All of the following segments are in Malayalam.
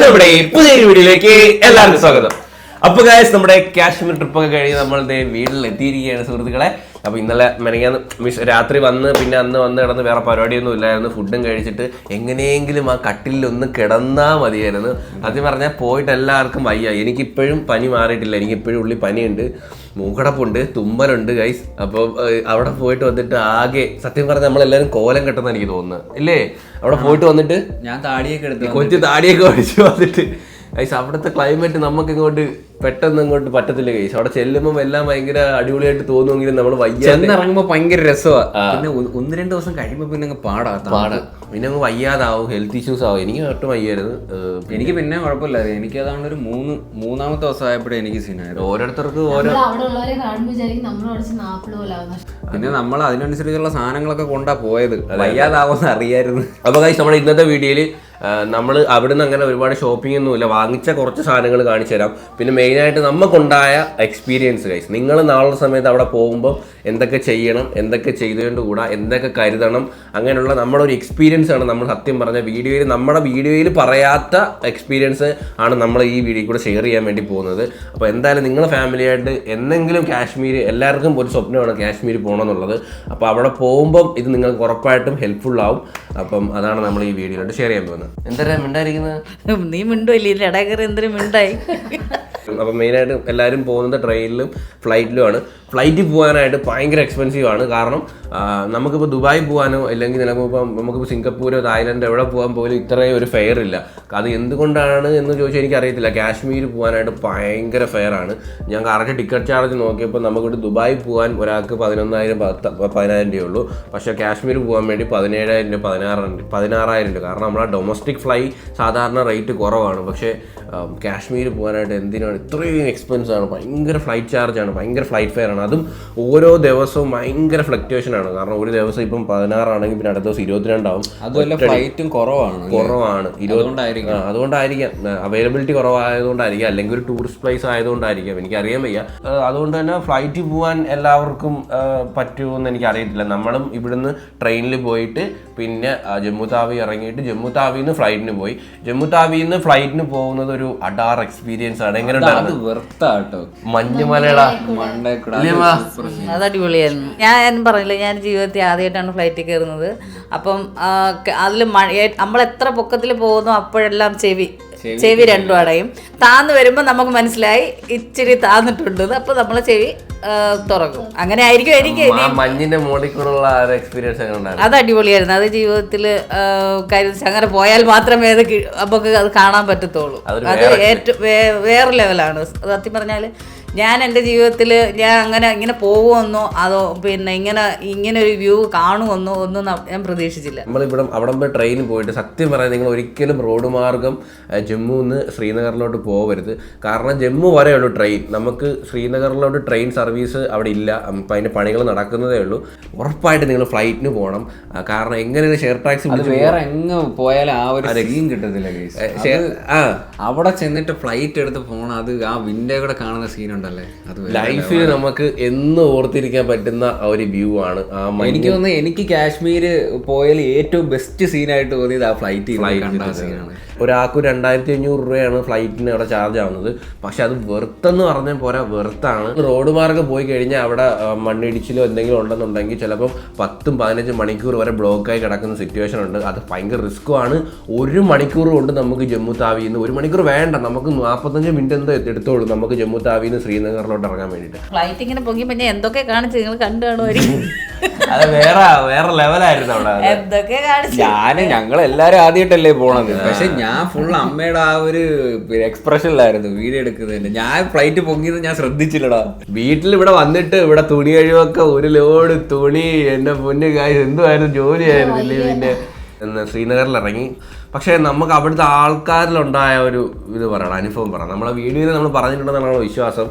നമ്മുടെ പുതിയൊരു വീഡിയോയിലേക്ക് എല്ലാവർക്കും സ്വാഗതം. അപ്പൊ ഗായ്സ്, നമ്മുടെ കാശ്മീർ ട്രിപ്പൊക്കെ കഴിഞ്ഞ് നമ്മളുടെ വീട്ടിൽ എത്തിയിരിക്കുകയാണ് സുഹൃത്തുക്കളെ. അപ്പൊ ഇന്നലെ മെനങ്ങാന്ന് രാത്രി വന്ന് പിന്നെ അന്ന് വന്ന് കിടന്ന് വേറെ പരിപാടിയൊന്നും ഇല്ലായിരുന്നു. ഫുഡും കഴിച്ചിട്ട് എങ്ങനെയെങ്കിലും ആ കട്ടിലിൽ ഒന്ന് കിടന്നാ മതിയായിരുന്നു. അത് പറഞ്ഞാൽ പോയിട്ട് എല്ലാവർക്കും വയ്യ. എനിക്കിപ്പോഴും പനി മാറിയിട്ടില്ല. എനിക്കിപ്പോഴും ഉള്ളിൽ പനിയുണ്ട്, മൂക്കടപ്പുണ്ട്, തുമ്മലുണ്ട് ഗൈസ്. അപ്പോൾ അവിടെ പോയിട്ട് വന്നിട്ട് ആകെ സത്യം പറഞ്ഞാൽ നമ്മളെല്ലാവരും കോലം കെട്ടെന്ന് എനിക്ക് തോന്നുന്നത് ഇല്ലേ? അവിടെ പോയിട്ട് വന്നിട്ട് ഞാൻ താടിയൊക്കെ എടുത്തു, കൊച്ചു താടിയൊക്കെ ഒഴിച്ച് വന്നിട്ട് ഗൈസ് അവിടുത്തെ ക്ലൈമറ്റ് നമുക്ക് ഇങ്ങോട്ട് പെട്ടെന്ന് ഇങ്ങോട്ട് പറ്റത്തില്ല ഗൈസ്. അവിടെ ചെല്ലുമ്പോൾ എല്ലാം ഭയങ്കര അടിപൊളിയായിട്ട് തോന്നുമെങ്കിലും നമ്മൾ ഇറങ്ങുമ്പോൾ ഭയങ്കര രസമാണ്. പിന്നെ 1-2 ദിവസം കഴിയുമ്പോൾ പിന്നെ പാടാ പിന്നെ അങ്ങ് വയ്യാതാവും, ഹെൽത്ത് ഇഷ്യൂസ് ആവും. എനിക്ക് ഒട്ടും വയ്യായിരുന്നു. എനിക്ക് പിന്നെ കുഴപ്പമില്ല. എനിക്ക് അതാണ് ഒരു മൂന്നാമത്തെ ദിവസം ആയപ്പോഴേ എനിക്ക് സീനായിരുന്നു. ഓരോരുത്തർക്ക് ഓരോ പിന്നെ നമ്മൾ അതിനനുസരിച്ചുള്ള സാധനങ്ങളൊക്കെ കൊണ്ടാ പോയത്. വയ്യാതാവുമെന്ന് അറിയായിരുന്നു. അപ്പോൾ ഗൈസ്, നമ്മുടെ ഇന്നത്തെ വീഡിയോയിൽ നമ്മൾ അവിടുന്ന് അങ്ങനെ ഒരുപാട് ഷോപ്പിംഗ് ഒന്നുമില്ല, വാങ്ങിച്ച കുറച്ച് സാധനങ്ങൾ കാണിച്ചു തരാം. പിന്നെ മെയിനായിട്ട് നമുക്കുണ്ടായ എക്സ്പീരിയൻസ് ഗൈസ്. നിങ്ങൾ നാളെ സമയത്ത് അവിടെ പോകുമ്പോൾ എന്തൊക്കെ ചെയ്യണം, എന്തൊക്കെ ചെയ്തുകൊണ്ട് കൂടാ, എന്തൊക്കെ കരുതണം, അങ്ങനെയുള്ള നമ്മുടെ ഒരു എക്സ്പീരിയൻസ് ആണ് നമ്മൾ സത്യം പറഞ്ഞ നമ്മുടെ വീഡിയോയിൽ പറയാത്ത എക്സ്പീരിയൻസ് ആണ് നമ്മൾ ഈ വീഡിയോ കൂടെ ഷെയർ ചെയ്യാൻ വേണ്ടി പോകുന്നത്. അപ്പോൾ എന്തായാലും നിങ്ങളുടെ ഫാമിലിയായിട്ട് എന്തെങ്കിലും കാശ്മീർ, എല്ലാവർക്കും ഒരു സ്വപ്നമാണ് കാശ്മീർ പോകണമെന്നുള്ളത്. അപ്പോൾ അവിടെ പോകുമ്പം ഇത് നിങ്ങൾക്ക് ഉറപ്പായിട്ടും ഹെൽപ്ഫുൾ ആവും. അപ്പം അതാണ് നമ്മൾ ഈ വീഡിയോയിലോട്ട് ഷെയർ ചെയ്യാൻ പോകുന്നത്. എന്താ മിണ്ടായിരിക്കുന്നത്? നീ മിണ്ടുമില്ലേ? ഇടകറി എന്തൊരു മിണ്ടായി. അപ്പം മെയിനായിട്ട് എല്ലാവരും പോകുന്നത് ട്രെയിനിലും ഫ്ലൈറ്റിലുമാണ്. ഫ്ലൈറ്റിൽ പോകാനായിട്ട് ഭയങ്കര എക്സ്പെൻസീവ് ആണ്. കാരണം നമുക്കിപ്പോൾ ദുബായി പോകാനോ അല്ലെങ്കിൽ നമുക്കിപ്പോൾ സിംഗപ്പൂരോ തായ്ലൻഡ് എവിടെ പോകാൻ പോലും ഇത്രയും ഒരു ഫെയർ ഇല്ല. അത് എന്തുകൊണ്ടാണ് എന്ന് ചോദിച്ചാൽ എനിക്കറിയത്തില്ല. കാശ്മീർ പോകാനായിട്ട് ഭയങ്കര ഫെയർ ആണ്. ഞാൻ കറക്റ്റ് ടിക്കറ്റ് ചാർജ് നോക്കിയപ്പോൾ നമുക്കിവിടെ ദുബായി പോകാൻ ഒരാൾക്ക് 11,000-15,000 രൂപയുള്ളൂ. പക്ഷേ കാശ്മീർ പോകാൻ വേണ്ടി 17,000 രൂപ 16,000 രൂപ. കാരണം നമ്മളെ ഡൊമസ്റ്റിക് ഫ്ലൈ സാധാരണ റേറ്റ് കുറവാണ്. പക്ഷേ കാശ്മീർ പോകാനായിട്ട് എന്തിനാണ് ഇത്രയും എക്സ്പെൻസ് ആണ്. ഭയങ്കര ഫ്ലൈറ്റ് ചാർജാണ്, ഭയങ്കര ഫ്ലൈറ്റ് ഫെയർ ആണ്. അതും ഓരോ ദിവസവും ഭയങ്കര ഫ്ലക്ച്വേഷൻ ആണ്. കാരണം ഒരു ദിവസം ഇപ്പം 16 ആണെങ്കിൽ പിന്നെ അടുത്ത ദിവസം 22 ആവും. അതുമല്ല ഫ്ലൈറ്റും കുറവാണ്. അതുകൊണ്ടായിരിക്കാം അവൈലബിലിറ്റി കുറവായതുകൊണ്ടായിരിക്കാം, അല്ലെങ്കിൽ ഒരു ടൂറിസ്റ്റ് പ്ലേസ് ആയതുകൊണ്ടായിരിക്കാം, എനിക്കറിയാൻ വയ്യ. അതുകൊണ്ട് തന്നെ ഫ്ലൈറ്റിൽ പോകാൻ എല്ലാവർക്കും പറ്റുമെന്ന് എനിക്കറിയത്തില്ല. നമ്മളും ഇവിടുന്ന് ട്രെയിനിൽ പോയിട്ട് പിന്നെ ജമ്മു താവി ഇറങ്ങിയിട്ട് ജമ്മു താവിയിൽ നിന്ന് ഫ്ലൈറ്റിന് പോയി. ജമ്മു താവിയിൽ നിന്ന് ഫ്ലൈറ്റിന് പോകുന്നത് ഒരു അഡാർ എക്സ്പീരിയൻസ് ആണ്. എങ്ങനെ മഞ്ഞുമലയുടെ അത് അടിപൊളിയായിരുന്നു. ഞാൻ പറഞ്ഞില്ല, ഞാൻ ജീവിതത്തിൽ ആദ്യമായിട്ടാണ് ഫ്ലൈറ്റിൽ കയറുന്നത്. അപ്പം അതിൽ നമ്മൾ എത്ര പൊക്കത്തിൽ പോകുന്നു അപ്പോഴെല്ലാം ചെവി രണ്ടും അടയും. താന്ന് വരുമ്പോൾ നമുക്ക് മനസ്സിലായി ഇച്ചിരി താന്നിട്ടുണ്ട്. അപ്പൊ നമ്മളെ ചെവി തുറക്കും. അങ്ങനെ ആയിരിക്കും എനിക്ക്. മഞ്ഞിന്റെ മുകളിലുള്ള എക്സ്പീരിയൻസ് അത് അടിപൊളിയായിരുന്നു. അത് ജീവിതത്തിൽ അങ്ങനെ പോയാൽ മാത്രമേ അത് നമുക്ക് അത് കാണാൻ പറ്റത്തുള്ളൂ. അത് ഏറ്റവും വേറെ ലെവലാണ് സത്യം പറഞ്ഞാല്. ഞാൻ എൻ്റെ ജീവിതത്തിൽ ഇങ്ങനെ പോകുമെന്നോ അതോ പിന്നെ ഇങ്ങനെ ഒരു വ്യൂ കാണുമെന്നോ ഒന്നും ഞാൻ പ്രതീക്ഷിച്ചില്ല. നമ്മളിവിടെ അവിടെ പോയി ട്രെയിനിൽ പോയിട്ട് സത്യം പറയാൻ നിങ്ങൾ ഒരിക്കലും റോഡ് മാർഗം ജമ്മുന്ന് ശ്രീനഗറിലോട്ട് പോകരുത്. കാരണം ജമ്മു വരെയുള്ളൂ ട്രെയിൻ. നമുക്ക് ശ്രീനഗറിലോട്ട് ട്രെയിൻ സർവീസ് അവിടെ ഇല്ല. അപ്പം അതിൻ്റെ പണികൾ നടക്കുന്നതേ ഉള്ളൂ. ഉറപ്പായിട്ട് നിങ്ങൾ ഫ്ലൈറ്റിന് പോകണം. കാരണം എങ്ങനെയാണ് ഷെയർ ടാക്സി വേറെ എങ്ങ് പോയാലും ആ ഒരു സീൻ കിട്ടത്തില്ല. അവിടെ ചെന്നിട്ട് ഫ്ലൈറ്റ് എടുത്ത് പോകണം. അത് ആ വിൻഡോ കൂടെ കാണുന്ന സീൻ ലൈഫിൽ നമുക്ക് എന്ന് ഓർത്തിരിക്കാൻ പറ്റുന്ന ഒരു വ്യൂ ആണ്. എനിക്ക് തോന്നുന്നു എനിക്ക് കാശ്മീർ പോയാൽ ഏറ്റവും ബെസ്റ്റ് സീനായിട്ട് തോന്നിയത് ആ ഫ്ലൈറ്റ് കണ്ട സീനാണ്. ഒരാൾക്ക് 2,500 രൂപയാണ് ഫ്ലൈറ്റിന് അവിടെ ചാർജ് ആവുന്നത്. പക്ഷെ അത് വെറുത്തെന്ന് പറഞ്ഞാൽ പോരാ, വെറുത്താണ്. റോഡ് മാർഗം പോയി കഴിഞ്ഞാൽ അവിടെ മണ്ണിടിച്ചിലോ എന്തെങ്കിലും ഉണ്ടെന്നുണ്ടെങ്കിൽ ചിലപ്പം 10-15 മണിക്കൂർ വരെ ബ്ലോക്കായി കിടക്കുന്ന സിറ്റുവേഷൻ ഉണ്ട്. അത് ഭയങ്കര റിസ്ക്കുമാണ്. 1 മണിക്കൂർ കൊണ്ട് നമുക്ക് ജമ്മു താവിന്ന് 1 മണിക്കൂർ വേണ്ട, നമുക്ക് 45 മിനിറ്റ് എന്തോ എടുത്തോളൂ നമുക്ക് ജമ്മു താവിന്ന് ശ്രീനഗറിലോട്ട് ഇറങ്ങാൻ വേണ്ടിയിട്ട്. ഫ്ലൈറ്റ് ഇങ്ങനെ പൊങ്ങി പിന്നെ എന്തൊക്കെ കാണിച്ച് നിങ്ങൾ കണ്ടു കാണുമായിരിക്കും. അത് വേറെ ലെവലായിരുന്നു അവിടെ. എന്തൊക്കെ കാണിച്ചു. ഞങ്ങളെല്ലാരും ആദ്യമായിട്ടല്ലേ പോണത്. പക്ഷെ ഞാൻ ഫുൾ അമ്മയുടെ ആ ഒരു എക്സ്പ്രഷനിലായിരുന്നു വീഡിയോ എടുക്കുന്നതിന്റെ. ഞാൻ ഫ്ലൈറ്റ് പൊങ്ങിയത് ഞാൻ ശ്രദ്ധിച്ചില്ലടാ. വീട്ടിൽ ഇവിടെ വന്നിട്ട് ഇവിടെ തുണി കഴിവൊക്കെ ഒരു ലോഡ് തുണി, എന്റെ പൊന്നു കാര്യം എന്തുമായിരുന്നു ജോലിയായിരുന്നില്ലേ. പിന്നെ ശ്രീനഗറിൽ ഇറങ്ങി. പക്ഷേ നമുക്ക് അവിടുത്തെ ആൾക്കാരിലുണ്ടായ ഒരു ഇത് പറയണം, അനുഭവം പറയണം. നമ്മളെ വീഡിയോയിൽ നമ്മൾ പറഞ്ഞിട്ടുണ്ടെന്നാണ് വിശ്വാസം.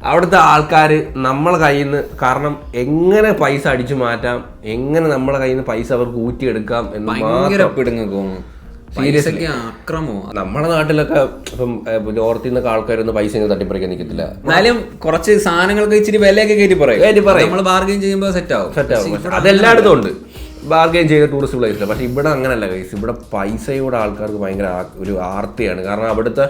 അവിടുത്തെ ആൾക്കാർ നമ്മളെ കയ്യിൽ നിന്ന്, കാരണം എങ്ങനെ പൈസ അടിച്ചു മാറ്റാം, എങ്ങനെ നമ്മളെ കയ്യിൽ നിന്ന് പൈസ അവർക്ക് ഊറ്റിയെടുക്കാം എന്ന് സീരിയസ്ലി അക്രമോ. നമ്മുടെ നാട്ടിലൊക്കെ ഇപ്പം നോർത്തിൽ നിന്നൊക്കെ ആൾക്കാരൊന്നും പൈസ തട്ടിപ്പറിക്കാൻ നിൽക്കത്തില്ല. എന്നാലും കുറച്ച് സാധനങ്ങൾക്ക് ഇച്ചിരി വിലയൊക്കെ കയറ്റി പറയും. നമ്മൾ ബാർഗെയിൻ ചെയ്യുമ്പോൾ സെറ്റ് ആവും. അതെല്ലായിടത്തും ഉണ്ട്. ബാർഗെയിൻ ചെയ്ത ടൂറിസ്റ്റ് പ്ലേസില്ല. പക്ഷേ ഇവിടെ അങ്ങനെയല്ല ഗൈസ്, ഇവിടെ പൈസയുടെ ആൾക്കാർക്ക് ഭയങ്കര ഒരു ആർത്തിയാണ്. കാരണം അവിടുത്തെ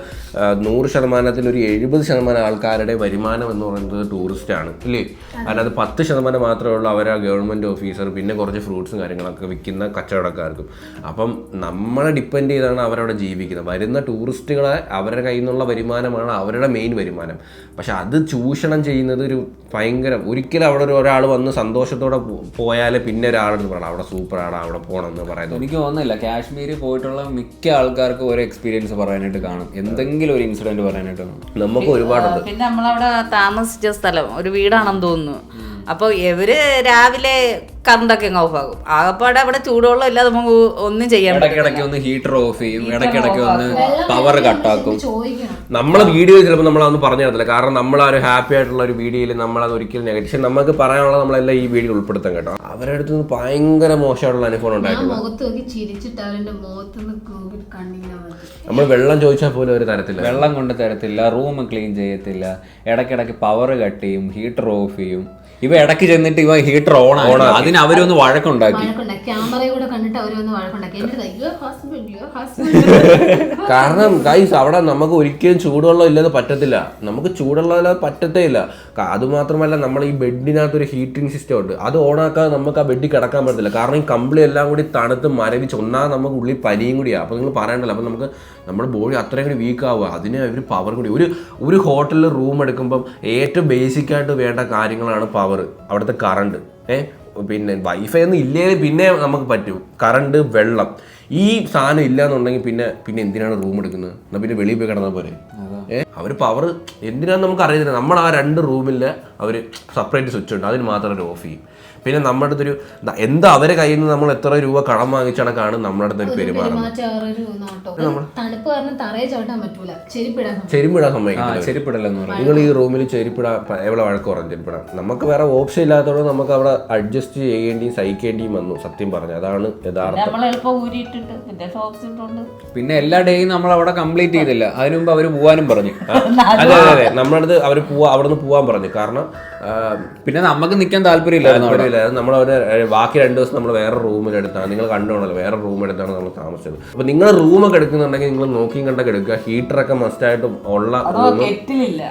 100% ഒരു 70% ആൾക്കാരുടെ വരുമാനം എന്ന് പറയുന്നത് ടൂറിസ്റ്റാണ് ഇല്ലേ. അതിനകത്ത് 10% മാത്രമേ ഉള്ളൂ അവരാ ഗവൺമെൻറ് ഓഫീസർ, പിന്നെ കുറച്ച് ഫ്രൂട്ട്സും കാര്യങ്ങളൊക്കെ വിൽക്കുന്ന കച്ചവടക്കാർക്കും. അപ്പം നമ്മളെ ഡിപ്പെൻഡ് ചെയ്താണ് അവരവിടെ ജീവിക്കുന്നത്. വരുന്ന ടൂറിസ്റ്റുകളെ അവരുടെ കയ്യിൽ നിന്നുള്ള വരുമാനമാണ് അവരുടെ മെയിൻ വരുമാനം. പക്ഷെ അത് ചൂഷണം ചെയ്യുന്നത് ഒരു ഭയങ്കര, ഒരിക്കലും അവിടെ ഒരാൾ വന്ന് സന്തോഷത്തോടെ പോയാലേ പിന്നെ ഒരാളെന്ന് പറയണം അവിടെ സൂപ്പറാണ് അവിടെ പോകണം എന്ന് പറയുന്നത്. എനിക്ക് തോന്നുന്നില്ല കാശ്മീരിൽ പോയിട്ടുള്ള മിക്ക ആൾക്കാർക്കും ഒരു എക്സ്പീരിയൻസ് പറയാനായിട്ട് കാണും, എന്തെങ്കിലും ഒരു ഇൻസിഡന്റ് പറയാനായിട്ട് കാണും. നമുക്ക് ഒരുപാടുണ്ട്. പിന്നെ നമ്മളവിടെ താമസിച്ച സ്ഥലം ഒരു വീടാണെന്ന് തോന്നുന്നു. അപ്പോൾ ഇവര് രാവിലെ കറണ്ടൊക്കെ ഓഫ് ആകും. ആകപ്പാടെ അവിടെ ചൂടുവെള്ളം ഇല്ലാതെ നമുക്ക് ഒന്നും ചെയ്യാൻ പറ്റില്ല. ഇടയ്ക്കിടയ്ക്ക് ഒന്ന് ഹീറ്റർ ഓഫ് ചെയ്യും, ഇടയ്ക്കിടയ്ക്ക് ഒന്ന് പവർ കട്ടാക്കും. നമ്മളെ വീഡിയോ ചിലപ്പോൾ നമ്മളതൊന്നും പറഞ്ഞു തരത്തില്ല. കാരണം നമ്മൾ ആ ഒരു ഹാപ്പി ആയിട്ടുള്ള ഒരു വീഡിയോയിൽ നമ്മളത് ഒരിക്കലും നെഗറ്റീവ്, പക്ഷെ നമുക്ക് പറയാനുള്ളത് നമ്മളെല്ലാം ഈ വീഡിയോ ഉൾപ്പെടുത്താൻ കേട്ടോ. അവരുടെ അടുത്ത് നിന്ന് ഭയങ്കര മോശമായിട്ടുള്ള അനുഭവം ഉണ്ടായിട്ടുണ്ട്. നമ്മൾ വെള്ളം ചോദിച്ചാൽ പോലും അവർ തരത്തില്ല, വെള്ളം കൊണ്ട് തരത്തില്ല, റൂം ക്ലീൻ ചെയ്യത്തില്ല, ഇടയ്ക്കിടയ്ക്ക് പവർ കട്ട് ചെയ്യും, ഹീറ്റർ ഓഫ് ചെയ്യും. ഇവ ഇടയ്ക്ക് ചെന്നിട്ട് ഇവ ഹീറ്റർ ഓൺ ആണ്, അതിന് അവരൊന്ന് വഴക്കുണ്ടാക്കി. കാരണം ഗൈസ് അവിടെ നമുക്ക് ഒരിക്കലും ചൂടുവെള്ളം ഇല്ലാതെ പറ്റത്തില്ല. നമുക്ക് ചൂടുവെള്ളം ഇല്ലാതെ പറ്റത്തേ ഇല്ല. അതുമാത്രമല്ല നമ്മൾ ഈ ബെഡിനകത്ത് ഒരു ഹീറ്റിംഗ് സിസ്റ്റം ഉണ്ട്, അത് ഓണാക്കാതെ നമുക്ക് ആ ബെഡിൽ കിടക്കാൻ പറ്റത്തില്ല. കാരണം ഈ കമ്പിളി എല്ലാം കൂടി തണുത്ത് മരവിച്ച് ഒന്നാ നമുക്ക് ഉള്ളിൽ പനിയും കൂടിയാണ്. അപ്പോൾ നിങ്ങൾ പറയണ്ടല്ലോ, അപ്പോൾ നമുക്ക് നമ്മുടെ ബോഡി അത്രയും കൂടി വീക്ക് ആവുക. അതിന് ഒരു പവർ കൂടി. ഒരു ഹോട്ടലിൽ റൂം എടുക്കുമ്പം ഏറ്റവും ബേസിക്കായിട്ട് വേണ്ട കാര്യങ്ങളാണ് പവർ, അവിടുത്തെ കറണ്ട്, പിന്നെ വൈഫൈ ഒന്നും ഇല്ലെങ്കിൽ പിന്നെ നമുക്ക് പറ്റും, കറണ്ട്, വെള്ളം. ഈ സാധനം ഇല്ല എന്നുണ്ടെങ്കിൽ പിന്നെ എന്തിനാണ് റൂം എടുക്കുന്നത്? എന്നാൽ പിന്നെ വെളിയിൽ പോയി കിടന്നാൽ പോലെ. അവർ പവർ എന്തിനാന്ന് നമുക്ക് അറിയത്തില്ല. നമ്മൾ ആ 2 റൂമിൽ അവർ സെപ്പറേറ്റ് സ്വിച്ച് ഉണ്ട്, അതിന് മാത്രം അവർ ഓഫ് ചെയ്യും. പിന്നെ നമ്മുടെ അടുത്തൊരു എന്താ അവരെ കയ്യിൽ നിന്ന് നമ്മൾ എത്ര രൂപ കടം വാങ്ങിച്ചാണ് നമ്മുടെ അടുത്ത് പെരുമാറുന്നത്. ചെരുപ്പിടാൻ സമ്മതിക്കില്ല. നിങ്ങൾ ഈ റൂമിൽ ചെരുപ്പിടാൻ എവിടെ വഴക്ക് പറഞ്ഞു ചെരുപ്പിടാൻ. നമുക്ക് വേറെ ഓപ്ഷൻ ഇല്ലാത്തതുകൊണ്ട് നമുക്ക് അവിടെ അഡ്ജസ്റ്റ് ചെയ്യേണ്ടിയും സഹിക്കേണ്ടിയും വന്നു. സത്യം പറഞ്ഞു, അതാണ് യഥാർത്ഥം. പിന്നെ എല്ലാ ഡേയും നമ്മൾ അവിടെ കംപ്ലീറ്റ് ചെയ്തില്ല, അതിനു മുമ്പ് അവർ പോവാനും പറഞ്ഞു. അതെ, നമ്മുടെ അടുത്ത് അവർ അവിടെ നിന്ന് പോവാൻ പറഞ്ഞു. കാരണം പിന്നെ നമുക്ക് നിൽക്കാൻ താല്പര്യമില്ലായിരുന്നു. നമ്മളവിടെ ബാക്കി 2 ദിവസം നമ്മൾ വേറെ റൂമിലെടുത്താണ്, നിങ്ങൾ കണ്ടോണല്ലോ, വേറെ റൂം എടുത്താണ് നമ്മൾ താമസിച്ചത്. അപ്പൊ നിങ്ങൾ റൂമൊക്കെ എടുക്കുന്നുണ്ടെങ്കിൽ നിങ്ങൾ നോക്കിയും കണ്ടൊക്കെ എടുക്കുക. ഹീറ്ററൊക്കെ മസ്റ്റായിട്ടും ഉള്ള കെറ്റിലില്ല,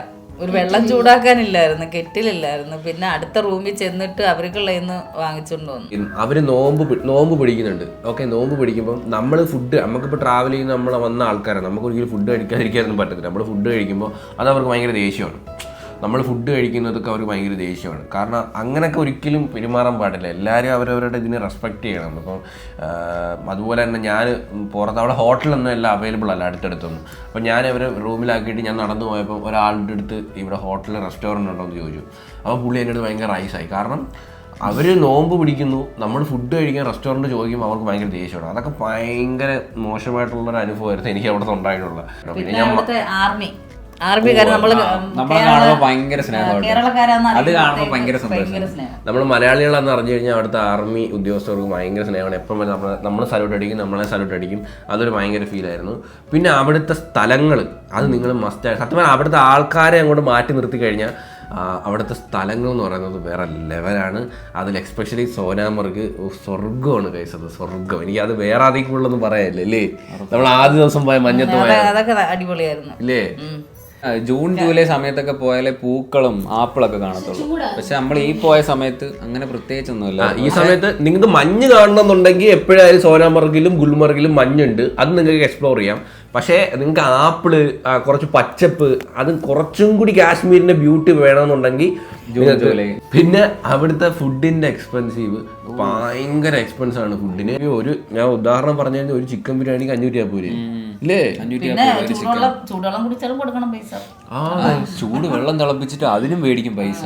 ഒരു വെള്ളം ചൂടാക്കാനില്ലായിരുന്നു, കെറ്റിലില്ലായിരുന്നു. പിന്നെ അടുത്ത റൂമിൽ ചെന്നിട്ട് അവർക്കുള്ള വാങ്ങിച്ചുകൊണ്ട് വന്നു. അവര് നോമ്പ് പിടിക്കുന്നുണ്ട്. ഓക്കെ, നോമ്പ് പിടിക്കുമ്പോൾ നമ്മൾ ഫുഡ്, നമുക്കിപ്പോൾ ട്രാവൽ ചെയ്യുന്ന നമ്മൾ വന്ന ആൾക്കാരാണ്, നമുക്ക് ഒരിക്കലും ഫുഡ് കഴിക്കാതിരിക്കാനൊന്നും പറ്റത്തില്ല. നമ്മൾ ഫുഡ് കഴിക്കുമ്പോൾ അത് അവർക്ക് ഭയങ്കര ദേഷ്യമാണ്. നമ്മൾ ഫുഡ് കഴിക്കുന്നതൊക്കെ അവർക്ക് ഭയങ്കര ദേഷ്യമാണ്. കാരണം അങ്ങനെയൊക്കെ ഒരിക്കലും പെരുമാറാൻ പാടില്ല. എല്ലാവരും അവരവരുടെ ഇതിനെ റെസ്പെക്റ്റ് ചെയ്യണം. അപ്പം അതുപോലെ തന്നെ ഞാൻ പുറത്ത് അവിടെ ഹോട്ടലൊന്നും എല്ലാം അവൈലബിൾ അല്ല അടുത്തടുത്തൊന്നും. അപ്പം ഞാൻ അവരെ റൂമിലാക്കിയിട്ട് ഞാൻ നടന്നു പോയപ്പോൾ ഒരാളുടെ അടുത്ത് ഇവിടെ ഹോട്ടലിൽ റെസ്റ്റോറൻറ്റ് ഉണ്ടോ എന്ന് ചോദിച്ചു. അപ്പോൾ പുള്ളി എൻ്റെ അടുത്ത് ഭയങ്കര റൈസായി. കാരണം അവർ നോമ്പ് പിടിക്കുന്നു, നമ്മൾ ഫുഡ് കഴിക്കാൻ റെസ്റ്റോറൻറ്റ് ചോദിക്കുമ്പോൾ അവർക്ക് ഭയങ്കര ദേഷ്യമാണ്. അതൊക്കെ ഭയങ്കര മോശമായിട്ടുള്ളൊരു അനുഭവമായിരുന്നു എനിക്ക് അവിടെ ഉണ്ടായിട്ടുള്ളത്. പിന്നെ ഞാൻ ആർമിക്കാരെ നമ്മളെ കാണുമ്പോൾ ഭയങ്കര സ്നേഹമാണ്, അത് കാണുമ്പോൾ ഭയങ്കര സന്തോഷം. നമ്മൾ മലയാളികളാണെന്ന് അറിഞ്ഞു കഴിഞ്ഞാൽ അവിടുത്തെ ആർമി ഉദ്യോഗസ്ഥർക്ക് ഭയങ്കര സ്നേഹമാണ്. എപ്പം നമ്മൾ സല്യൂട്ട് അടിക്കും, നമ്മളെ സല്യൂട്ട് അടിക്കും. അതൊരു ഭയങ്കര ഫീലായിരുന്നു. പിന്നെ അവിടുത്തെ സ്ഥലങ്ങൾ, അത് നിങ്ങൾ മസ്റ്റ്, സത്യം അവിടുത്തെ ആൾക്കാരെ അങ്ങോട്ട് മാറ്റി നിർത്തി കഴിഞ്ഞാൽ അവിടുത്തെ സ്ഥലങ്ങൾ എന്ന് പറയുന്നത് വേറെ ലെവലാണ്. അതിൽ എക്സ്പെഷ്യലി സോനാമർഗ് സ്വർഗ്ഗമാണ് കഴിച്ചത്, സ്വർഗ്ഗം. എനിക്ക് അത് വേറെ ആദ്യം കൂടുതലൊന്നും പറയാനില്ല അല്ലേ. നമ്മൾ ആദ്യ ദിവസം പോയ മഞ്ഞത്ത് പോയ അടിപൊളിയായിരുന്നു ഇല്ലേ. ജൂൺ ജൂലൈ സമയത്തൊക്കെ പോയാലേ പൂക്കളും ആപ്പിളൊക്കെ കാണത്തുള്ളൂ. പക്ഷെ നമ്മൾ ഈ പോയ സമയത്ത് അങ്ങനെ പ്രത്യേകിച്ചൊന്നുമില്ല. ഈ സമയത്ത് നിങ്ങൾക്ക് മഞ്ഞ് കാണണമെന്നുണ്ടെങ്കിൽ എപ്പോഴായാലും സോനാമർഗിലും ഗുൽമർഗിലും മഞ്ഞുണ്ട്, അത് നിങ്ങൾക്ക് എക്സ്പ്ലോർ ചെയ്യാം. പക്ഷേ നിങ്ങൾക്ക് ആപ്പിള്, കുറച്ച് പച്ചപ്പ്, അത് കുറച്ചും കൂടി കാശ്മീരിന്റെ ബ്യൂട്ടി വേണമെന്നുണ്ടെങ്കിൽ പിന്നെ അവിടുത്തെ ഫുഡിന്റെ എക്സ്പെൻസീവ് ഭയങ്കര എക്സ്പെൻസ് ആണ് ഫുഡിന്. ഞാൻ ഉദാഹരണം പറഞ്ഞു കഴിഞ്ഞാൽ ഒരു ചിക്കൻ ബിരിയാണിക്ക് 500 രൂപ പോരെ ഇല്ലേ. ചൂട് വെള്ളം തിളപ്പിച്ചിട്ട് അതിനും മേടിക്കും പൈസ.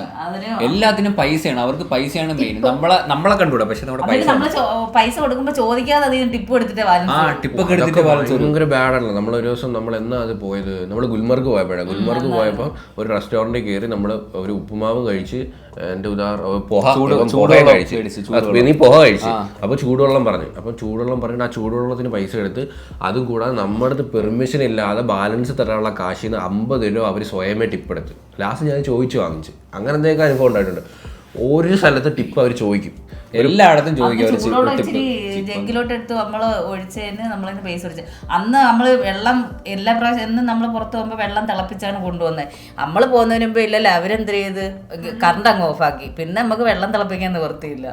എല്ലാത്തിനും പൈസയാണ്, അവർക്ക് പൈസയാണ് മെയിൻ. നമ്മളെ കണ്ടുകൂടാ, പക്ഷെ നമ്മുടെ പൈസ കൊടുക്കുമ്പോ ചോദിക്കാതെ ടിപ്പ് എടുത്തിട്ട് ഭയങ്കര ബാഡാണല്ലോ. നമ്മൾ ഒരു ദിവസം നമ്മൾ എന്നാ അത് പോയത്, നമ്മൾ ഗുൽമർഗ് പോയപ്പോഴാണ്. ഗുൽമർഗ് പോയപ്പോൾ ഒരു റെസ്റ്റോറൻറ്റിൽ കയറി നമ്മൾ ഒരു ഉപ്പുമാവ് കഴിച്ച്, എന്റെ പൊഹ കഴിച്ച്. അപ്പൊ ചൂടുവെള്ളം പറഞ്ഞു. അപ്പൊ ചൂടുവെള്ളം പറഞ്ഞിട്ട് ആ ചൂടുവെള്ളത്തിന് പൈസ എടുത്ത്, അതും കൂടാതെ നമ്മുടെ അടുത്ത് പെർമിഷൻ ഇല്ലാതെ ബാലൻസ് തരാനുള്ള കാശിൽ നിന്ന് 50 രൂപ അവർ സ്വയമേ ടിപ്പ് എടുത്ത്. ലാസ്റ്റ് ഞാൻ ചോദിച്ചു വാങ്ങിച്ച്. അങ്ങനെ എന്തെങ്കിലും അനുഭവം ഉണ്ടായിട്ടുണ്ട്. ഒരു സ്ഥലത്ത് ടിപ്പ് അവർ ചോദിക്കും. എല്ലായിടത്തും ചോദിക്കും. ചൂടോടെ ഇച്ചിരി ജഗ്ഗിലോട്ട് എടുത്ത് നമ്മള് ഒഴിച്ചതിന് നമ്മളിന്ന് പൈസ ഒഴിച്ച് അന്ന് നമ്മള് വെള്ളം എല്ലാ പ്രാവശ്യം എന്നും നമ്മൾ പുറത്ത് പോകുമ്പോൾ വെള്ളം തിളപ്പിച്ചാണ് കൊണ്ടുവന്നത്. നമ്മൾ പോകുന്നതിന് മുമ്പ് ഇല്ലല്ലോ അവരെന്ത് ചെയ്ത് കറണ്ട് അങ്ങ് ഓഫാക്കി. പിന്നെ നമുക്ക് വെള്ളം തിളപ്പിക്കാൻ നിവർത്തിയില്ല.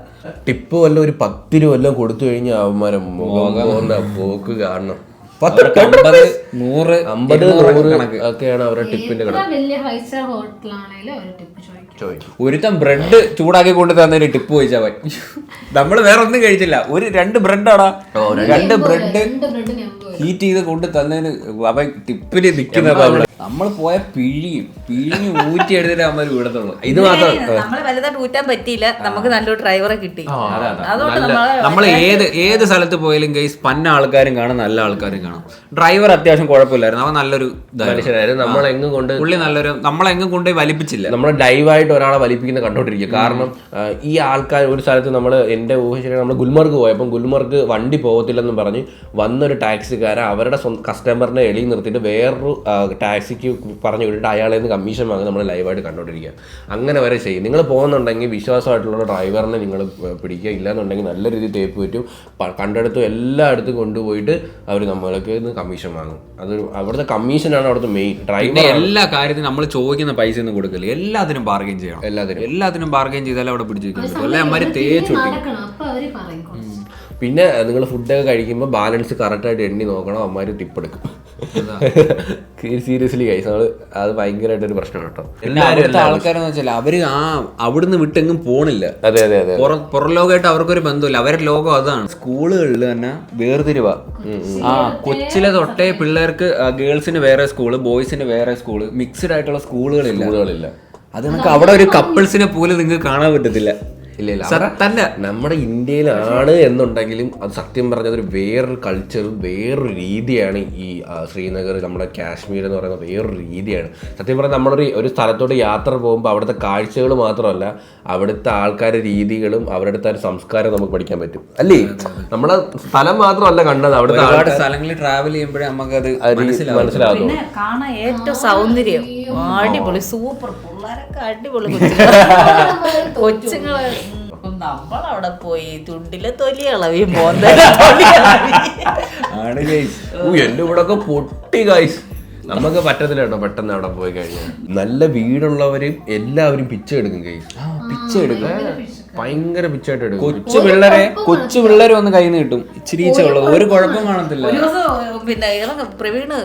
ടിപ്പ് വല്ല ഒരു 10 രൂപ വല്ലതും കൊടുത്തു കഴിഞ്ഞാൽ അവന്മാരെ പോകുന്ന പോക്ക് കാണണം. 50, 100 ഒക്കെയാണ് അവരുടെ ടിപ്പിന്റെ ഒരുത്തം ബ്രെഡ് ചൂടാക്കി കൊണ്ട് തന്നൊരു ടിപ്പ് ചോദിച്ചാൽ മതി. നമ്മള് വേറെ ഒന്നും കഴിച്ചില്ല, 2 ബ്രെഡാടാ, 2 ബ്രെഡ് ഹീറ്റ് ചെയ്ത് കൊണ്ട് തന്നതിന് അവൻ ടിപ്പിന് നിൽക്കുന്നത്. നമ്മൾ പോയ പിഴിഞ്ഞ് ഊറ്റി എടുത്തിട്ട് അമ്മ വീടത്തുള്ളൂ. ഇത് മാത്രം നമ്മള് വലുതായിട്ട് ഊറ്റാൻ പറ്റിയില്ല. നമുക്ക് നല്ലൊരു ഡ്രൈവറെ കിട്ടി. അതുകൊണ്ട് നമ്മൾ ഏത് സ്ഥലത്ത് പോയാലും ഗൈസ് പന്ന ആൾക്കാരും കാണും, നല്ല ആൾക്കാരും കാണും. ഡ്രൈവർ അത്യാവശ്യം കുഴപ്പമില്ലായിരുന്നു, അവൻ നല്ലൊരു മനുഷ്യനായിരുന്നു. നമ്മളെങ്ങും കൊണ്ട് പുള്ളി നല്ലൊരു നമ്മളെങ്ങും കൊണ്ട് വലിപ്പിച്ചില്ല. നമ്മളെ ഡൈവായിട്ട് ഒരാളെ വലിപ്പിക്കുന്ന കണ്ടോണ്ടിരിക്കുക. കാരണം ഈ ആൾക്കാർ ഒരു സ്ഥലത്ത് നമ്മൾ എൻ്റെ ഊഹിച്ചിട്ട് നമ്മൾ ഗുൽമർഗ് പോയപ്പോൾ ഗുൽമർഗ് വണ്ടി പോകത്തില്ലെന്നും പറഞ്ഞ് വന്നൊരു ടാക്സിക്കാരൻ അവരുടെ കസ്റ്റമറിനെ എളി നിർത്തിയിട്ട് വേറൊരു ടാക്സിക്ക് പറഞ്ഞു വിട്ടിട്ട് അയാളെ നിന്ന് കമ്മീഷൻ വാങ്ങി നമ്മൾ ലൈവായിട്ട് കണ്ടോണ്ടിരിക്കുക. അങ്ങനെ വരെ ചെയ്യും. നിങ്ങൾ പോകുന്നുണ്ടെങ്കിൽ വിശ്വാസമായിട്ടുള്ള ഡ്രൈവറിനെ നിങ്ങൾ പിടിക്കുക. ഇല്ലാന്നുണ്ടെങ്കിൽ നല്ല രീതിയിൽ തേപ്പ് പറ്റും. കണ്ടെടുത്തും എല്ലായിടത്തും കൊണ്ടുപോയിട്ട് അവർ നമ്മൾക്ക് കമ്മീഷൻ വാങ്ങും. അതൊരു അവിടുത്തെ കമ്മീഷനാണ് അവിടുത്തെ മെയിൻ. ഡ്രൈവർ എല്ലാ കാര്യത്തിനും നമ്മൾ ചോദിക്കുന്ന പൈസ ഒന്നും കൊടുക്കില്ല, എല്ലാത്തിനും ബാർഗൈൻ ചെയ്യണം. എല്ലാത്തിനും ബാർഗൈൻ ചെയ്താലും അവിടെ പിടിച്ചു വെക്കാൻ പറ്റും. അല്ലെ അമ്മമാര് തേച്ചൊട്ടി. പിന്നെ നിങ്ങൾ ഫുഡൊക്കെ കഴിക്കുമ്പോൾ ബാലൻസ് കറക്റ്റായിട്ട് എണ്ണി നോക്കണം. അമ്മമാര് ടിപ്പെടുക്കും. സീരിയസ്ലി കൈസ് നമ്മൾ അത് ഭയങ്കരമായിട്ടൊരു പ്രശ്നമാണ് കേട്ടോ. എല്ലാവരും ആൾക്കാരെന്ന് വെച്ചാൽ അവര് അവിടുന്ന് വിട്ടെങ്ങും പോണില്ല. അതെ അതെ അതെ. പുറം ലോകമായിട്ട് അവർക്കൊരു ബന്ധമില്ല. അവരുടെ ലോകം അതാണ്. സ്കൂളുകളിൽ തന്നെ വേർതിരിവാ. കൊച്ചിലെ തൊട്ടേ പിള്ളേർക്ക് ഗേൾസിന് വേറെ സ്കൂള്, ബോയ്സിന് വേറെ സ്കൂള്, മിക്സ്ഡ് ആയിട്ടുള്ള സ്കൂളുകളില്ല. അത് നമുക്ക് അവിടെ ഒരു കപ്പിൾസിനെ പോലും നിങ്ങൾക്ക് കാണാൻ പറ്റത്തില്ല. തന്നെ നമ്മുടെ ഇന്ത്യയിലാണ് എന്നുണ്ടെങ്കിലും അത് സത്യം പറഞ്ഞത് ഒരു വേറൊരു കൾച്ചറും വേറൊരു രീതിയാണ്. ഈ ശ്രീനഗർ, നമ്മുടെ കാശ്മീർ എന്ന് പറയുന്നത് വേറൊരു രീതിയാണ്. സത്യം പറഞ്ഞാൽ നമ്മളൊരു ഒരു സ്ഥലത്തോട്ട് യാത്ര പോകുമ്പോൾ അവിടുത്തെ കാഴ്ചകൾ മാത്രമല്ല അവിടുത്തെ ആൾക്കാരുടെ രീതികളും അവരുടെ ഒരു സംസ്കാരം നമുക്ക് പഠിക്കാൻ പറ്റും. അല്ലേ? നമ്മളെ സ്ഥലം മാത്രമല്ല കണ്ടത്, അവിടുത്തെ ഒരുപാട് സ്ഥലങ്ങളിൽ ട്രാവൽ ചെയ്യുമ്പോഴേ നമുക്കത് മനസ്സിലാകും. പിന്നെ കാണാൻ ഏറ്റവും സൗന്ദര്യം അടിപൊളി, സൂപ്പർ പിള്ളേരൊക്കെ അടിപൊളി കൊച്ചുങ്ങള്. നമ്മളവിടെ പോയി തുണ്ടിലെ തൊലി ഇളവി എന്റെ കൂടെ ഒക്കെ പൊട്ടി ഗൈസ്. നമുക്ക് പറ്റത്തില്ല കേട്ടോ പെട്ടെന്ന് അവിടെ പോയി കഴിഞ്ഞാൽ. നല്ല വീടുള്ളവരും എല്ലാവരും പിച്ച എടുക്കും ഗൈസ്. പിച്ച എടുക്കും, ഭയങ്കര പിച്ചായിട്ട് എടുക്കും. കൊച്ചു പിള്ളേരെ ഒന്ന് കയ്യിൽ നിന്ന് കിട്ടും. ഇച്ചിരി ഉള്ളത് ഒരു കുഴപ്പം കാണത്തില്ല. ഒരു ദിവസം പിന്നെ പ്രവീണ്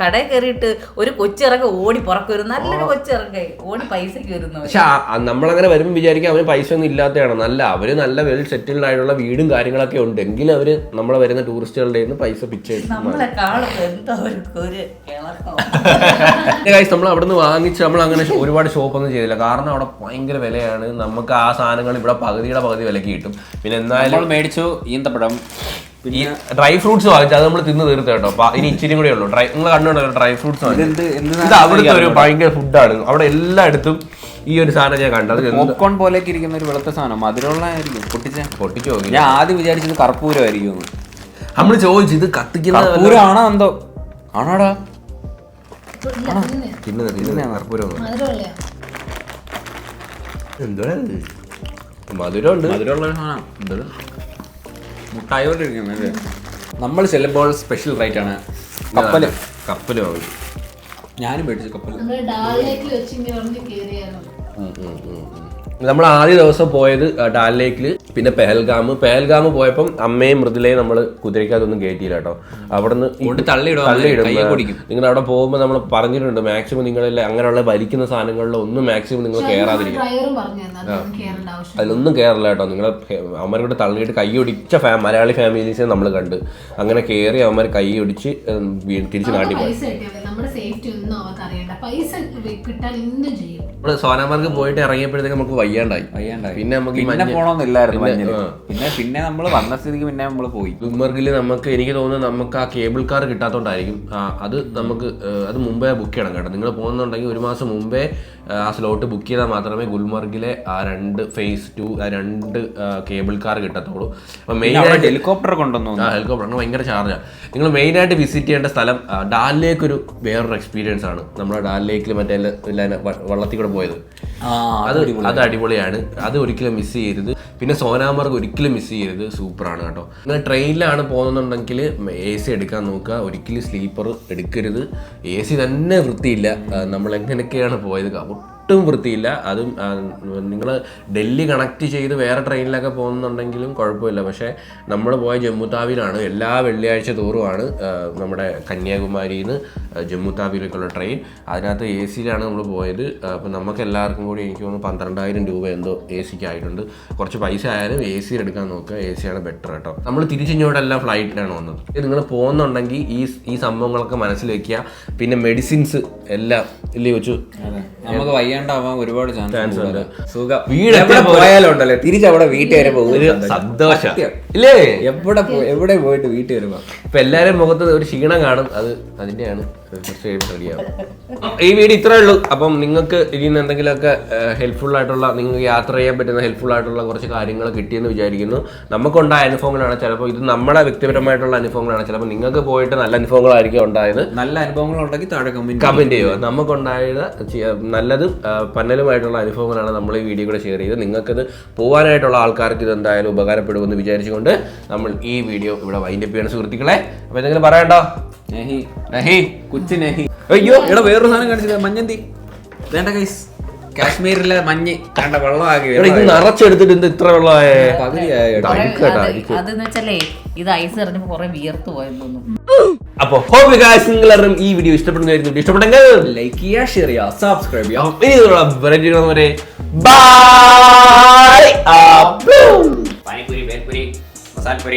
കടയിൽ കയറിയിട്ട് ഒരു കൊച്ചിറങ്ങി ഓടി പുറക്കൊരു നല്ലൊരു കൊച്ചിറങ്ങി ഓടി പൈസക്ക് വരുന്നു. പക്ഷെ നമ്മളങ്ങനെ വരുമ്പോൾ വിചാരിക്കും അവന് പൈസ ഒന്നും ഇല്ലാത്തതാണ്. നല്ല അവര് നല്ല വെൽ സെറ്റിൽഡ് ആയിട്ടുള്ള വീടും കാര്യങ്ങളൊക്കെ ഉണ്ട്. എങ്കിലും അവര് നമ്മളെ വരുന്ന ടൂറിസ്റ്റുകളുടെ പൈസ പിച്ചെടുക്കും. നമ്മളെ കാണുമ്പോൾ എന്താ ഒരു നമ്മൾ അവിടെ നിന്ന് വാങ്ങിച്ച് നമ്മൾ അങ്ങനെ ഒരുപാട് ഷോപ്പൊന്നും ചെയ്തില്ല. കാരണം അവിടെ ഭയങ്കര വിലയാണ്. നമുക്ക് ആ സാധനങ്ങൾ ഇവിടെ പകുതിയുടെ പകുതി വിലക്ക് കിട്ടും. പിന്നെ എന്തായാലും മേടിച്ചു ഈന്തപ്പഴം, ഈ ഡ്രൈ ഫ്രൂട്ട്സ് വാങ്ങിച്ചു. അത് നമ്മൾ തിന്ന് തീർത്ത് കേട്ടോ. ഇനി ഇച്ചിരി കൂടെ ഉള്ളൂ. നിങ്ങൾ കണ്ടുകൊണ്ടോ ഡ്രൈ ഫ്രൂട്ട്സ്. ഇത് അവിടുത്തെ ഒരു ഭയങ്കര ഫുഡാണ്. അവിടെ എല്ലായിടത്തും ഈ ഒരു സാധനം ഞാൻ കണ്ടത് പോപ്കോൺ പോലെയൊക്കെ ഇരിക്കുന്ന ഒരു വെളുത്ത സാധനം, മധുരമുള്ളതായിരിക്കും. പൊട്ടിച്ചു നോക്കി. ഞാൻ ആദ്യം വിചാരിച്ചത് കർപ്പൂരമായിരിക്കും. നമ്മൾ ചോദിച്ചു ഇത് കത്തിക്കുന്ന കർപ്പൂരമാണോ എന്തോ. ആണോടാ? കർപ്പൂരം എന്തോ മധുരമുണ്ട്. മധുരമുള്ള സാധനം മുട്ടായി പോലെ ഇരിക്കുന്നത്. നമ്മൾ ചെല്ലുമ്പോൾ സ്പെഷ്യൽ റേറ്റ് ആണ്. കപ്പല് വാങ്ങി. ഞാനും മേടിച്ചു കപ്പല്. നമ്മൾ ആദ്യ ദിവസം പോയത് ഡാൽ ലേക്കിൽ, പിന്നെ പെഹൽഗാം പോയപ്പം അമ്മയും മൃദുലയും നമ്മൾ കുതിരയ്ക്കകത്തൊന്നും കയറ്റിയില്ല കേട്ടോ. അവിടെ നിന്ന് തള്ളിയിടും. നിങ്ങൾ അവിടെ പോകുമ്പോൾ നമ്മൾ പറഞ്ഞിട്ടുണ്ട് മാക്സിമം നിങ്ങളെ അങ്ങനെയുള്ള വലിക്കുന്ന സാധനങ്ങളിലോ ഒന്നും മാക്സിമം നിങ്ങൾ കയറാതിരിക്കും. അതിലൊന്നും കയറില്ല കേട്ടോ. നിങ്ങളെ അവന്മാരോട് തള്ളിയിട്ട് കൈ ഒടിച്ച മലയാളി ഫാമിലീസിനെ നമ്മൾ കണ്ട്. അങ്ങനെ കയറി അവന്മാർ കൈ ഒടിച്ച് തിരിച്ച് നാട്ടിൽ പോയി. നമ്മള് സോനാമാർഗ് പോയിട്ട് ഇറങ്ങിയപ്പോഴത്തേക്ക് നമുക്ക് വയ്യാണ്ടായി. പിന്നെ നമുക്ക് പിന്നെ നമ്മള് വന്ന സ്ഥിതിക്ക് പിന്നെ നമ്മള് പോയി. ഗുൽമർഗിൽ നമുക്ക് എനിക്ക് തോന്നുന്നത് നമുക്ക് ആ കേബിൾ കാർ കിട്ടാത്തോണ്ടായിരിക്കും. അത് നമുക്ക് അത് മുമ്പേ ബുക്ക് ചെയ്യണം കേട്ടോ. നിങ്ങൾ പോകുന്നുണ്ടെങ്കിൽ 1 മാസം മുമ്പേ ആ സ്ലോട്ട് ബുക്ക് ചെയ്താൽ മാത്രമേ ഗുൽമർഗിലെ ആ 2 ഫേസ് 2 ആ 2 കേബിൾ കാർ കിട്ടത്തുള്ളൂ. അപ്പം മെയിനായിട്ട് ഹെലികോപ്റ്റർ കൊണ്ടുവന്നു. ഹെലികോപ്റ്റർ ഭയങ്കര ചാർജാണ്. നിങ്ങൾ മെയിനായിട്ട് വിസിറ്റ് ചെയ്യേണ്ട സ്ഥലം ഡാൽ ലേക്ക്. ഒരു വേറൊരു എക്സ്പീരിയൻസ് ആണ് നമ്മുടെ ഡാൽ ലേക്കിൽ മറ്റേ വള്ളത്തിൽ കൂടെ പോയത്. അത് അടിപൊളിയാണ്. അത് ഒരിക്കലും മിസ് ചെയ്യരുത്. പിന്നെ സോനാമർഗ് ഒരിക്കലും മിസ് ചെയ്യരുത്. സൂപ്പറാണ് കേട്ടോ. നിങ്ങൾ ട്രെയിനിലാണ് പോകുന്നുണ്ടെങ്കിൽ AC എടുക്കാൻ നോക്കുക. ഒരിക്കലും സ്ലീപ്പർ എടുക്കരുത്. AC തന്നെ വൃത്തിയില്ല. നമ്മൾ എങ്ങനെയൊക്കെയാണ് പോയത്, ഒട്ടും വൃത്തിയില്ല. അതും നിങ്ങൾ ഡൽഹി കണക്ട് ചെയ്ത് വേറെ ട്രെയിനിലൊക്കെ പോകുന്നുണ്ടെങ്കിലും കുഴപ്പമില്ല. പക്ഷേ നമ്മൾ പോയ ജമ്മു താവിയിലാണ്. എല്ലാ വെള്ളിയാഴ്ച തോറുമാണ് നമ്മുടെ കന്യാകുമാരിയിൽ നിന്ന് ജമ്മു താവിയിലേക്കുള്ള ട്രെയിൻ. അതിനകത്ത് AC-യിലാണ് നമ്മൾ പോയത്. അപ്പം നമുക്ക് എല്ലാവർക്കും കൂടി എനിക്ക് തോന്നുന്നു 12,000 രൂപ എന്തോ AC-ക്ക് ആയിട്ടുണ്ട്. കുറച്ച് പൈസ ആയാലും AC എടുക്കാൻ നോക്കുക. AC-യാണ് ബെറ്റർ കേട്ടോ. നമ്മൾ തിരിച്ചിങ്ങോട്ടെല്ലാം ഫ്ലൈറ്റിലാണ് വന്നത്. നിങ്ങൾ പോകുന്നുണ്ടെങ്കിൽ ഈ സംഭവങ്ങളൊക്കെ മനസ്സിൽ വെക്കുക. പിന്നെ മെഡിസിൻസ് എല്ലാം ഇല്ലേ വെച്ചു നമുക്ക് വയ്യാണ്ടാവാൻ ഒരുപാട് ചാൻസ് ഉണ്ട്. സുഖം വീട് പോയാലും ഉണ്ടല്ലോ തിരിച്ചവിടെ വീട്ടിൽ വരെ പോകും. സന്തോഷം ഇല്ലേ? എവിടെ പോയിട്ട് വീട്ടിൽ വരുമ്പോ ഇപ്പൊ എല്ലാരും മുഖത്ത് ഒരു ക്ഷീണം കാണും. അതിന്റെയാണ്. ഈ വീഡിയോ ഇത്രേ ഉള്ളൂ. അപ്പം നിങ്ങൾക്ക് ഇതിന് എന്തെങ്കിലുമൊക്കെ ഹെൽപ്ഫുൾ ആയിട്ടുള്ള, നിങ്ങൾക്ക് യാത്ര ചെയ്യാൻ പറ്റുന്ന ഹെൽപ്ഫുൾ ആയിട്ടുള്ള കുറച്ച് കാര്യങ്ങൾ കിട്ടിയെന്ന് വിചാരിക്കുന്നു. നമുക്കുണ്ടായ അനുഭവങ്ങളാണ്. ചിലപ്പോൾ ഇത് നമ്മുടെ വ്യക്തിപരമായിട്ടുള്ള അനുഭവങ്ങളാണ്. ചിലപ്പോൾ നിങ്ങൾക്ക് പോയിട്ട് നല്ല അനുഭവങ്ങളായിരിക്കും ഉണ്ടായത്. നല്ല അനുഭവങ്ങൾ ഉണ്ടെങ്കിൽ താഴെ കമന്റ് ചെയ്യുക. നമുക്കുണ്ടായത് നല്ലതും പന്നലുമായിട്ടുള്ള അനുഭവങ്ങളാണ് നമ്മൾ ഈ വീഡിയോ കൂടെ ഷെയർ ചെയ്ത്. നിങ്ങൾക്കത് പോകാനായിട്ടുള്ള ആൾക്കാർക്ക് ഇത് എന്തായാലും ഉപകാരപ്പെടുമെന്ന് വിചാരിച്ചുകൊണ്ട് നമ്മൾ ഈ വീഡിയോ ഇവിടെ വൈൻഡപ്പ് ചെയ്യണം സുഹൃത്തുക്കളെ. അപ്പൊ എന്തെങ്കിലും പറയണ്ടോ? അയ്യോ ഇവിടെ വേറൊരു സാധനം കാണിച്ചത് മഞ്ഞന്തി. വേണ്ട ഗൈസ്, കാശ്മീരിലെ മഞ്ഞ് കണ്ട വെള്ളമാക്കി നിറച്ചെടുത്തിട്ട് ഇത്ര വെള്ളമായ അതെന്ന് വെച്ചാലേ ഇത് ഐസ് എറിഞ്ഞപ്പോ കുറെ വിയർത്ത് പോയെന്ന്. അപ്പൊ ഹോപ്പ് ഗൈസ് നിങ്ങളെല്ലാം ഈ വീഡിയോ ഇഷ്ടപ്പെടുന്നതായിരിക്കും. ഇഷ്ടപ്പെട്ടെങ്കിൽ ലൈക്ക് ചെയ്യുക, ഷെയർ ചെയ്യുക, സബ്സ്ക്രൈബ് ചെയ്യുക. ബൈ. പാനിപൂരി, ബേൽപൂരി, മസാലപ്പൂരി.